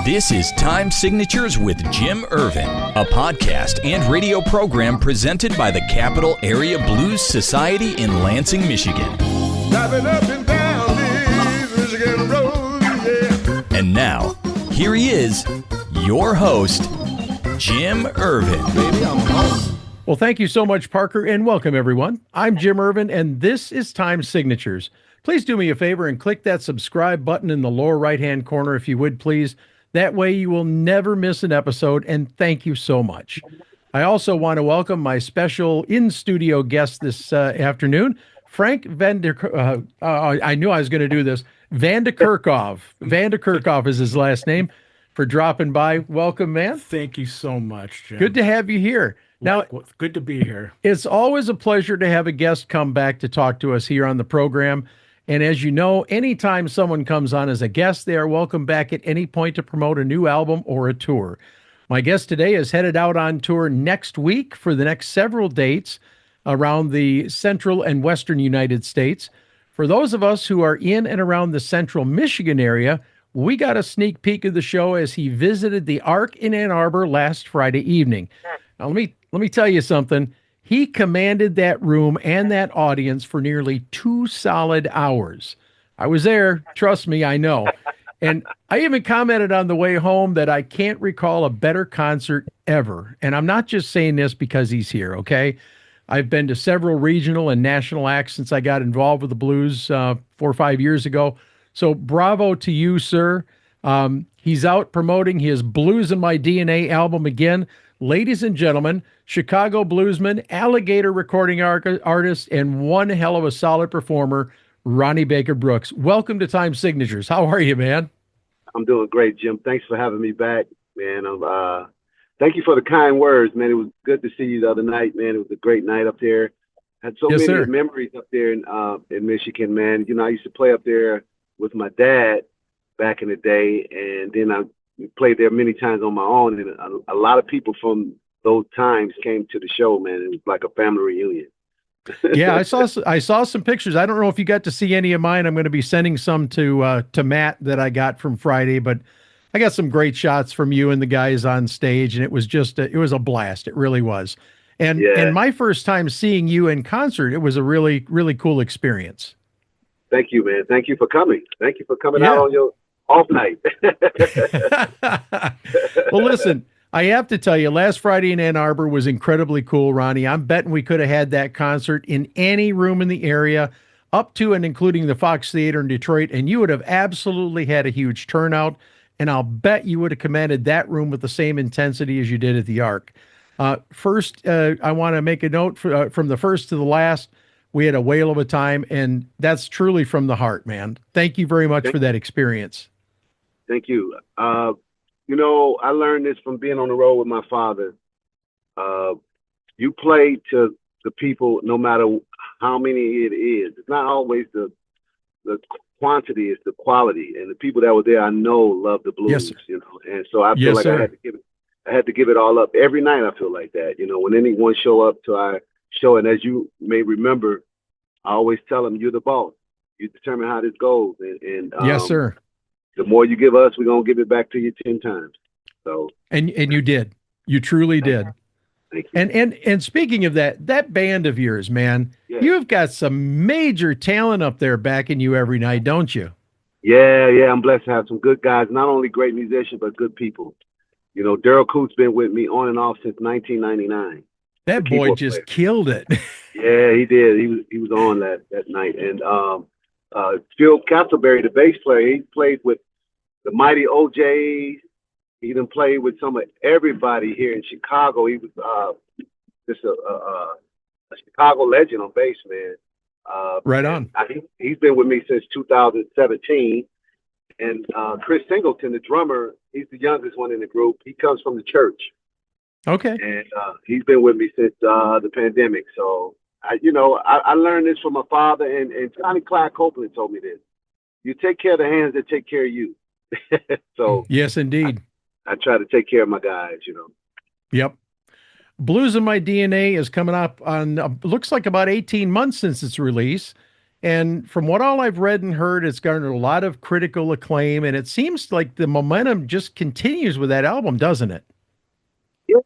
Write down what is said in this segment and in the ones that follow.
This is Time Signatures with Jim Ervin, a podcast and radio program presented by the Capital Area Blues Society in Lansing, Michigan. Driving up and down these Michigan roads, yeah. And now, here he is, your host, Jim Ervin. Baby, I'm home. Well, thank you so much, Parker, and welcome, everyone. I'm Jim Ervin, and this is Time Signatures. Please do me a favor and click that subscribe button in the lower right-hand corner, if you would, please. That way you will never miss an episode, and thank you so much. I also want to welcome my special in-studio guest this afternoon, Frank I knew I was going to do this. Vandekerkhoff. Vandekerkhoff is his last name, for dropping by. Welcome, man. Thank you so much, Jim. Good to have you here. Now, good to be here. It's always a pleasure to have a guest come back to talk to us here on the program. And as you know, anytime someone comes on as a guest, they are welcome back at any point to promote a new album or a tour. My guest today is headed out on tour next week for the next several dates around the central and western United States. For those of us who are in and around the central Michigan area, we got a sneak peek of the show as he visited the Ark in Ann Arbor last Friday evening. Now, let me tell you something. He commanded that room and that audience for nearly 2 solid hours. I was there. Trust me, I know. And I even commented on the way home that I can't recall a better concert ever. And I'm not just saying this because he's here, okay? I've been to several regional and national acts since I got involved with the blues 4 or 5 years ago. So bravo to you, sir. He's out promoting his Blues in My DNA album again. Ladies and gentlemen, Chicago bluesman, alligator recording artist, and one hell of a solid performer, Ronnie Baker Brooks. Welcome to Time Signatures. How are you, man? I'm doing great, Jim. Thanks for having me back, man. Thank you for the kind words, man. It was good to see you the other night, man. It was a great night up there. Had so Yes, many sir. memories up there in Michigan, man. You know, I used to play up there with my dad back in the day, and then I played there many times on my own, and a lot of people from those times came to the show, man. It was like a family reunion. Yeah, I saw some pictures. I don't know if you got to see any of mine. I'm going to be sending some to Matt that I got from Friday, but I got some great shots from you and the guys on stage, and it was just it was a blast. It really was. And my first time seeing you in concert, it was a really, really cool experience. Thank you, man. Thank you for coming. Thank you for coming out on your off night. Well, listen, I have to tell you, last Friday in Ann Arbor was incredibly cool, Ronnie. I'm betting we could have had that concert in any room in the area, up to and including the Fox Theater in Detroit, and you would have absolutely had a huge turnout, and I'll bet you would have commanded that room with the same intensity as you did at the Ark. First, I want to make a note from the first to the last. We had a whale of a time, and that's truly from the heart, man. Thank you very much for that experience. Thank you. You know, I learned this from being on the road with my father. You play to the people no matter how many it is. It's not always the quantity, it's the quality. And the people that were there, I know, love the blues, Yes, you know. And so I feel like I had to give it all up. Every night I feel like that. You know, when anyone show up to our show, and as you may remember, I always tell them, you're the boss. You determine how this goes. And Yes, sir. The more you give us, we're going to give it back to you 10 times. So, And you did. You truly did. thank you. And speaking of that band of yours, man, you've got some major talent up there backing you every night, don't you? Yeah. I'm blessed to have some good guys, not only great musicians, but good people. You know, Daryl Coote's been with me on and off since 1999. That boy just killed it. Yeah, he did. He was on that night. And Phil Castleberry, the bass player, he played with the Mighty OJs. He done played with some of everybody here in Chicago. He was just a Chicago legend on bass, man. Right on. He's been with me since 2017. And Chris Singleton, the drummer, he's the youngest one in the group. He comes from the church. Okay. And he's been with me since the pandemic. So, I learned this from my father, and Johnny Clyde Copeland told me this. You take care of the hands that take care of you. So yes, indeed. I try to take care of my guys, you know. Yep. Blues in My DNA is coming up on, looks like about 18 months since its release. And from what all I've read and heard, it's garnered a lot of critical acclaim, and it seems like the momentum just continues with that album, doesn't it? Yeah,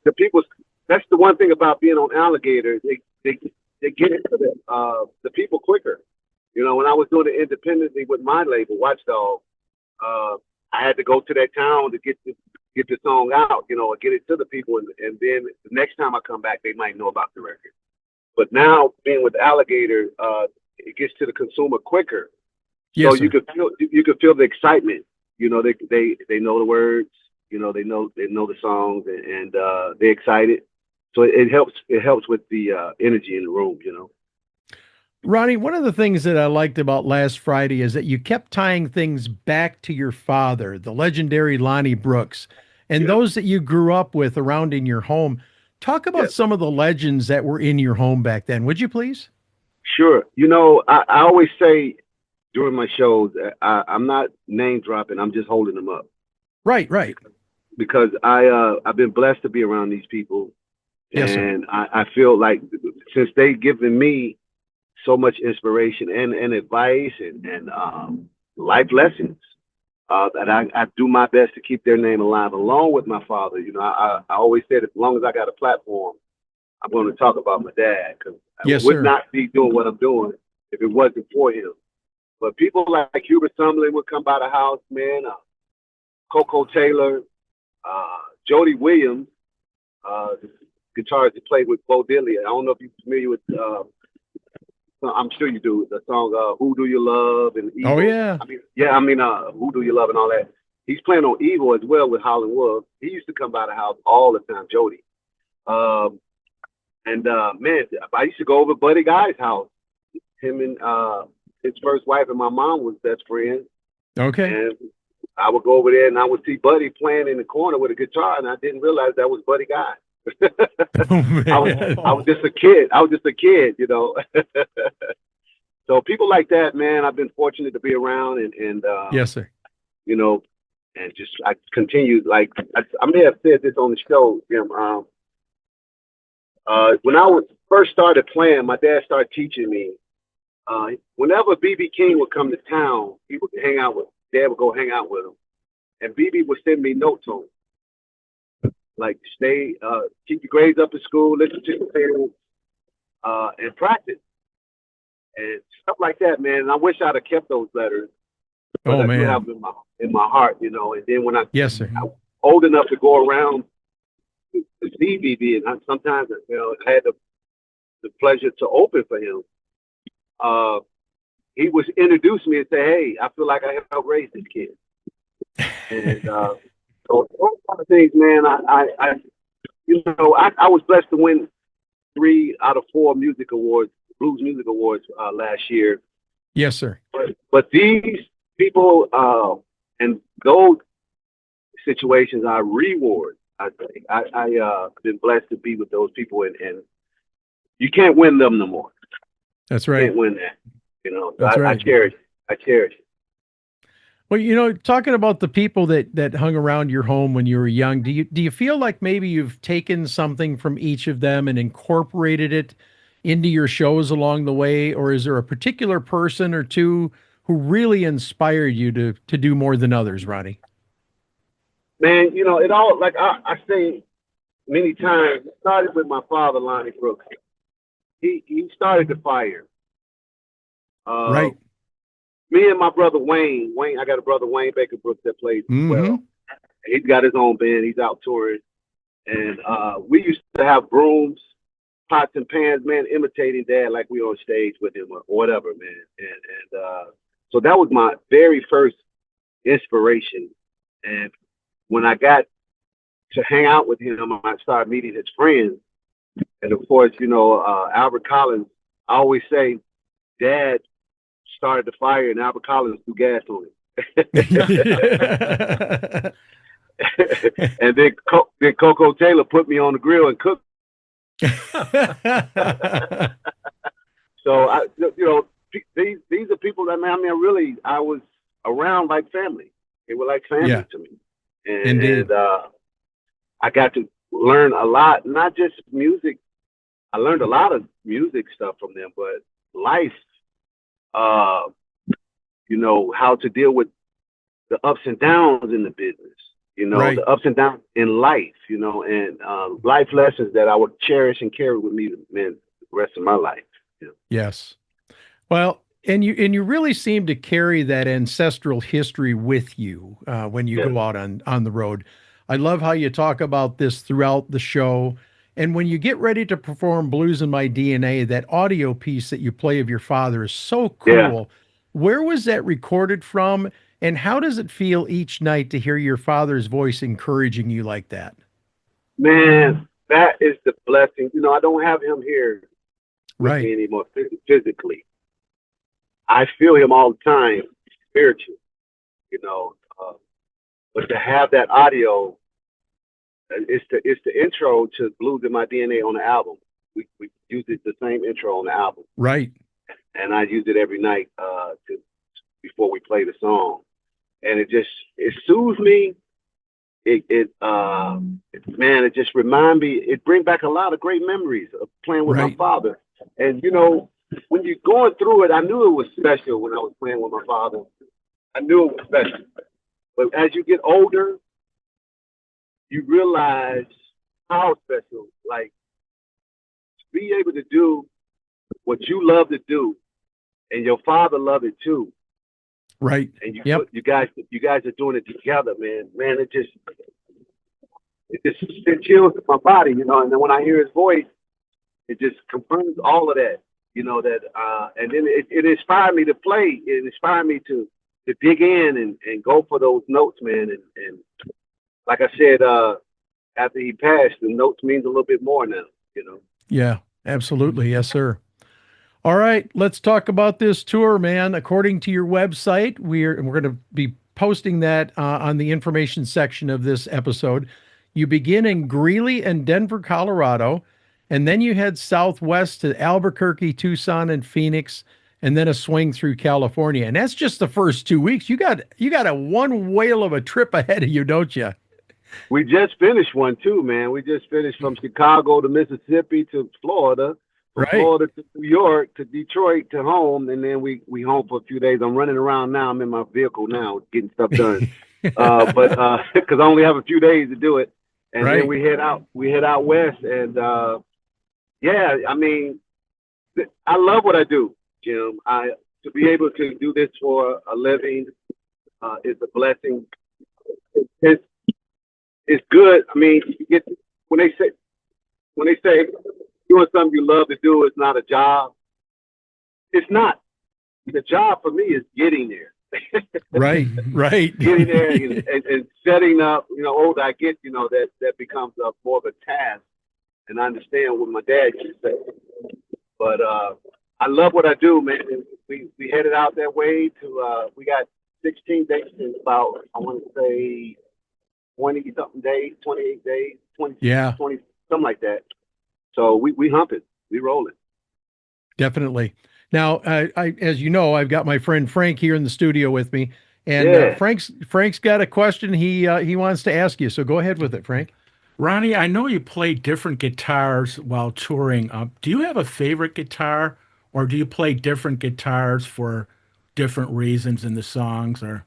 the people. That's the one thing about being on Alligator. They get into the people quicker. When I was doing it independently with my label, Watchdog, I had to go to that town to get the song out, or get it to the people, and then the next time I come back, they might know about the record. But now being with Alligator, it gets to the consumer quicker. Yes, So you could feel the excitement. They know the words. They know the songs, and they're excited. So it helps with the energy in the room. Ronnie, one of the things that I liked about last Friday is that you kept tying things back to your father, the legendary Lonnie Brooks, and those that you grew up with around in your home. Talk about some of the legends that were in your home back then, would you please? Sure. I always say during my shows, I'm not name dropping. I'm just holding them up. Right. Because I've been blessed to be around these people. Yes, and I feel like since they've given me so much inspiration and advice and life lessons, that I do my best to keep their name alive along with my father. I always said as long as I got a platform, I'm going to talk about my dad, because I would not be doing what I'm doing if it wasn't for him. But people like Hubert Sumlin would come by the house, man. Coco Taylor, Jody Williams, the guitarist that played with Bo Diddley. I don't know if you're familiar with. I'm sure you do. The song "Who Do You Love" and Evil. Oh yeah. "Who Do You Love" and all that. He's playing on Evil as well with Howlin' Wolf. He used to come by the house all the time, Jody. Man, I used to go over Buddy Guy's house. Him and his first wife and my mom was best friends. Okay. And I would go over there and I would see Buddy playing in the corner with a guitar, and I didn't realize that was Buddy Guy. I was just a kid. So people like that, man, I've been fortunate to be around, and yes, sir. And just I continued, like I may have said this on the show, Jim. When I first started playing, my dad started teaching me. Whenever B.B. King would come to town, he would hang out with. Dad would go hang out with him, and B.B. would send me notes home, like stay, keep your grades up at school, listen to your parents, and practice, and stuff like that, man. And I wish I'd have kept those letters. Oh I man, do have them in my heart, And then when I was old enough to go around to see B.B., and sometimes I had the pleasure to open for him. He would introduce me and say, "Hey, I feel like I helped raise this kid." And so those kind of things, man. I was blessed to win 3 out of 4 music awards, blues music awards last year. Yes, sir. But these people and those situations are rewards. I think I've been blessed to be with those people, and you can't win them no more. That's right. You can't win that. That's right. I cherish it. Well, talking about the people that hung around your home when you were young, do you feel like maybe you've taken something from each of them and incorporated it into your shows along the way, or is there a particular person or two who really inspired you to do more than others, Ronnie? Man, it all, like I say many times, it started with my father, Lonnie Brooks. He started the fire. Right. Me and my brother Wayne, I got a brother, Wayne Baker Brooks, that plays as well. He's got his own band. He's out touring. And we used to have brooms, pots and pans, man, imitating Dad like we on stage with him or whatever, man. And so that was my very first inspiration. And when I got to hang out with him, I started meeting his friends. And of course, Albert Collins, I always say, Dad started the fire and Albert Collins threw gas on it. And then Coco Taylor put me on the grill and cooked. So these are people that, man, really, I was around like family. They were like family to me. And I got to learn a lot, not just music. I learned a lot of music stuff from them, but life, uh, how to deal with the ups and downs in the business, Right. the ups and downs in life, and life lessons that I would cherish and carry with me, man, the rest of my life. Yes. Well, and you really seem to carry that ancestral history with you when you Yeah. go out on the road. I love how you talk about this throughout the show. And when you get ready to perform Blues in My DNA, that audio piece that you play of your father is so Yeah. cool. Where was that recorded from? And how does it feel each night to hear your father's voice encouraging you like that? Man, that is the blessing. I don't have him here with Right. me anymore physically. I feel him all the time spiritually, you know. But to have that audio, it's the intro to Blues in My DNA on the album. We used it the same intro on the album, Right. and I use it every night before we play the song, and it soothes me. Man, it just remind me. It brings back a lot of great memories of playing with my Right. father, and when you're going through it, I knew it was special when I was playing with my father. I knew it was special. But as you get older, you realize how special, like, to be able to do what you love to do, and your father loved it too, Right. and Yep. you guys are doing it together, man. Man, it just sends chills to my body, And then when I hear his voice, it just confirms all of that, and then it inspired me to play. It inspired me to dig in and go for those notes, man. And like I said, after he passed, the notes means a little bit more now. Yeah, absolutely. Yes, sir. All right, let's talk about this tour, man. According to your website, we're going to be posting that on the information section of this episode. You begin in Greeley and Denver, Colorado, and then you head southwest to Albuquerque, Tucson, and Phoenix, and then a swing through California. And that's just the first 2 weeks. You got a one whale of a trip ahead of you, don't you? We just finished one too, man. We just finished from Chicago to Mississippi to Florida, from Right. Florida to New York to Detroit to home, and then we home for a few days. I'm running around now. I'm in my vehicle now, getting stuff done. But because I only have a few days to do it, and Right. then we head out. We head out west, and yeah, I mean, I love what I do, Jim. To be able to do this for a living is a blessing. It's it's good. I mean, you get when they say doing something you love to do is not a job. It's not. The job for me is getting there. Right. Right. Getting there and setting up. Older I get, that becomes more of a task. And I understand what my dad used to say. But I love what I do, man. And we headed out that way to we got 16 days in about, I want to say, 20 something days, 28 days, 20, Yeah. 20, something like that. So we humping, we rolling. Definitely. Now, as you know, I've got my friend Frank here in the studio with me, and Yeah. Frank's got a question he wants to ask you. So go ahead with it, Frank. Ronnie, I know you play different guitars while touring. Do you have a favorite guitar, or do you play different guitars for different reasons in the songs? Or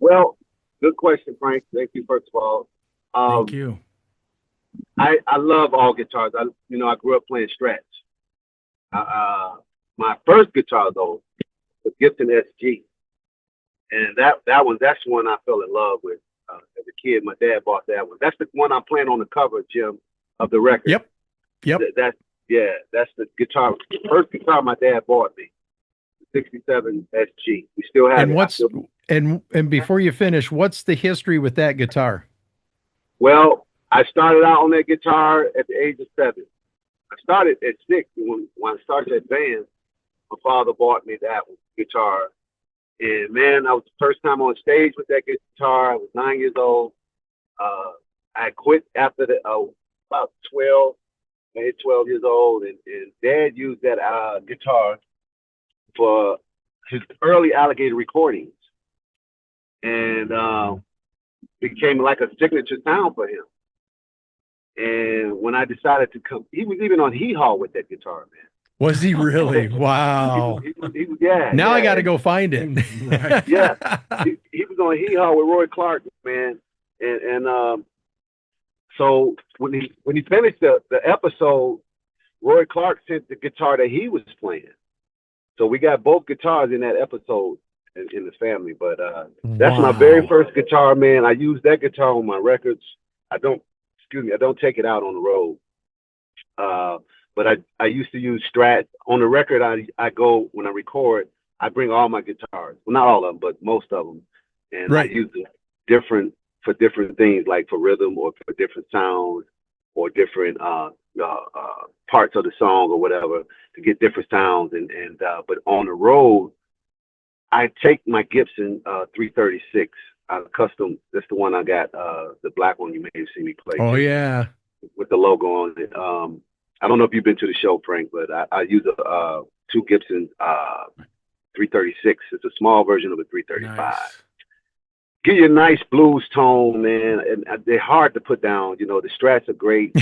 Well, good question, Frank. Thank you, first of all. thank you. I love all guitars. I grew up playing Strat. My first guitar though was Gibson SG, and that's the one I fell in love with as a kid. My dad bought that one. That's the one I'm playing on the cover, Jim, of the record. Yep. That's the guitar. First guitar my dad bought me, the '67 SG. We still have And it. and before you finish, what's the history with that guitar? Well, I started out on that guitar at the age of 7. I started at 6 when I started that band. My father bought me that guitar, and man, that was the first time on stage with that guitar. I was 9 years old. I quit after about 12, maybe 12 years old, and Dad used that guitar for his early Alligator recordings, and became like a signature sound for him. And when I decided to come, he was even on Hee Haw with that guitar, man. Was he really? Wow. Yeah. Now yeah. I got to go find it. Right. Yeah, he was on Hee Haw with Roy Clark, man, and so when he finished the episode, Roy Clark sent the guitar that he was playing. So we got both guitars in that episode in the family. But that's my very first guitar, man. I use that guitar on my records. I don't take it out on the road. But I used to use Strat. On the record, I go, when I record, I bring all my guitars. Well, not all of them, but most of them. And Right. I use them for different things, like for rhythm or for different sounds or different parts of the song or whatever, to get different sounds. But on the road, I take my Gibson 336 custom. That's the one I got, the black one you may have seen me play. Oh, yeah. With the logo on it. I don't know if you've been to the show, Frank, but I use two Gibson 336. It's a small version of a 335. Nice. Give you a nice blues tone, man. And they're hard to put down. You know, the Strats are great.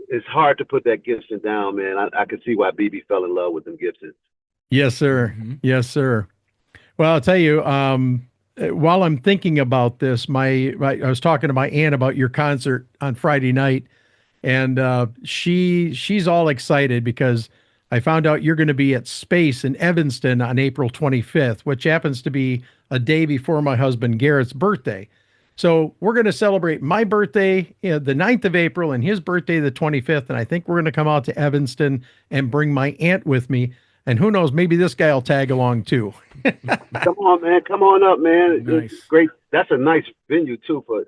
It's hard to put that Gibson down, man. I can see why BB fell in love with them Gibsons. Yes, sir. Mm-hmm. Yes, sir. Well, I'll tell you, while I'm thinking about this, I was talking to my aunt about your concert on Friday night, and she's all excited because I found out you're going to be at Space in Evanston on April 25th, which happens to be a day before my husband Garrett's birthday. So we're going to celebrate my birthday, the 9th of April, and his birthday, the 25th. And I think we're going to come out to Evanston and bring my aunt with me. And who knows, maybe this guy will tag along too. Come on, man. Come on up, man. Nice. It's great. That's a nice venue too for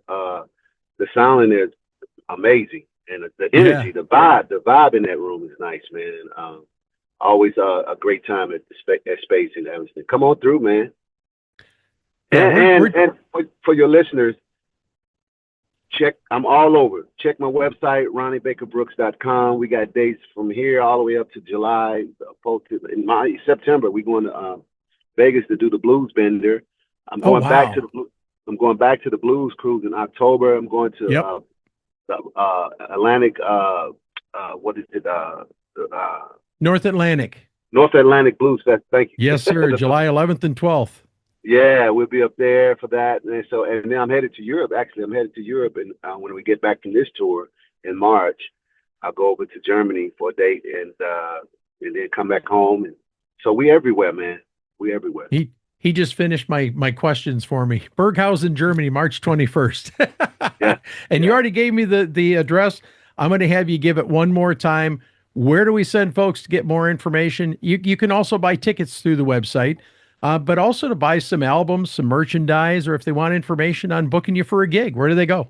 the sound in there is amazing. And the energy, the vibe in that room is nice, man. Always a great time at Space in Evanston. Come on through, man. And for your listeners, I'm all over. Check my website, RonnieBakerBrooks.com. We got dates from here all the way up to July. In September, we're going to Vegas to do the Blues Bender. I'm going back to the Blues Cruise in October. I'm going to Atlantic. What is it? North Atlantic. North Atlantic Blues Fest. Thank you. Yes, sir. July 11th and 12th. Yeah, we'll be up there for that, and then I'm headed to Europe. Actually, I'm headed to Europe, and when we get back from this tour in March, I'll go over to Germany for a date, and then come back home. And so we everywhere, man. We everywhere. He just finished my questions for me. Berghausen, Germany, March 21st. Yeah. And you already gave me the address. I'm going to have you give it one more time. Where do we send folks to get more information? You can also buy tickets through the website. But also to buy some albums, some merchandise, or if they want information on booking you for a gig, where do they go?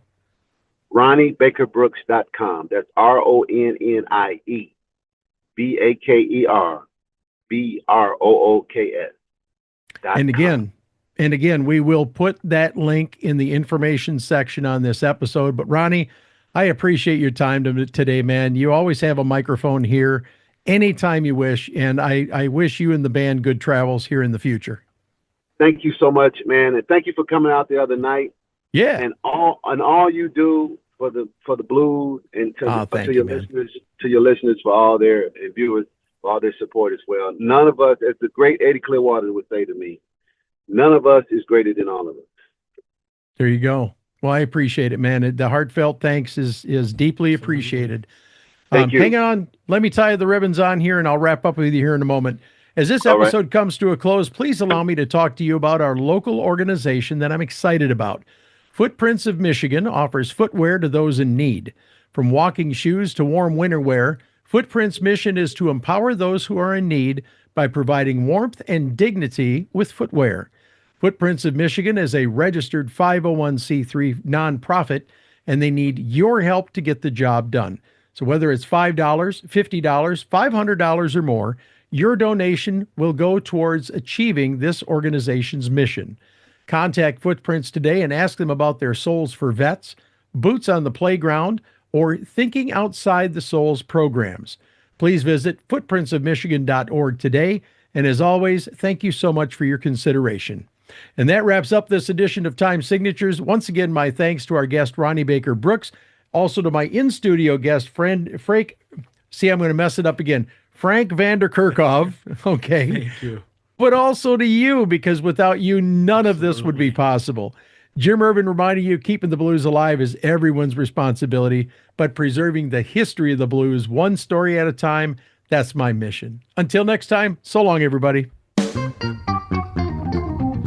RonnieBakerBrooks.com. That's RonnieBakerBrooks. And again, we will put that link in the information section on this episode. But Ronnie, I appreciate your time today, man. You always have a microphone here anytime you wish, and I wish you and the band good travels here in the future. Thank you so much, man, and thank you for coming out the other night. Yeah, and all you do for the blues, and to your listeners for all their and viewers for all their support as well. None of us, as the great Eddie Clearwater would say to me, none of us is greater than all of us. There you go. Well, I appreciate it, man. The heartfelt thanks is deeply appreciated. Thank you. Hang on. Let me tie the ribbons on here, and I'll wrap up with you here in a moment. As this episode comes to a close, please allow me to talk to you about our local organization that I'm excited about. Footprints of Michigan offers footwear to those in need. From walking shoes to warm winter wear, Footprints' mission is to empower those who are in need by providing warmth and dignity with footwear. Footprints of Michigan is a registered 501c3 nonprofit, and they need your help to get the job done. So whether it's $5, $50, $500 or more, your donation will go towards achieving this organization's mission. Contact Footprints today and ask them about their Souls for Vets, Boots on the Playground, or Thinking Outside the Souls programs. Please visit footprintsofmichigan.org today. And as always, thank you so much for your consideration. And that wraps up this edition of Time Signatures. Once again, my thanks to our guest, Ronnie Baker Brooks. Also to my in-studio guest, Frank See, I'm going to mess it up again. Frank Vanderkerkhoff. Okay. Thank you. But also to you, because without you, none of this would be possible. Jim Ervin reminding you, keeping the blues alive is everyone's responsibility, but preserving the history of the blues one story at a time, that's my mission. Until next time, so long, everybody.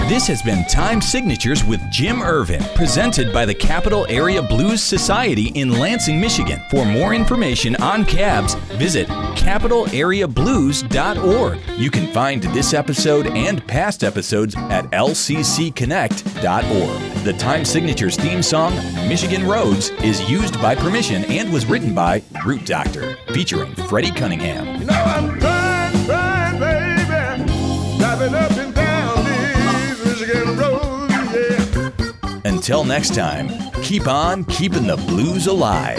This has been Time Signatures with Jim Ervin, presented by the Capital Area Blues Society in Lansing, Michigan. For more information on cabs, visit capitalareablues.org. You can find this episode and past episodes at lccconnect.org. The Time Signatures theme song, Michigan Roads, is used by permission and was written by Root Doctor, featuring Freddie Cunningham. You know I'm trying, baby, driving up and down these Michigan roads, yeah. Until next time, keep on keeping the blues alive.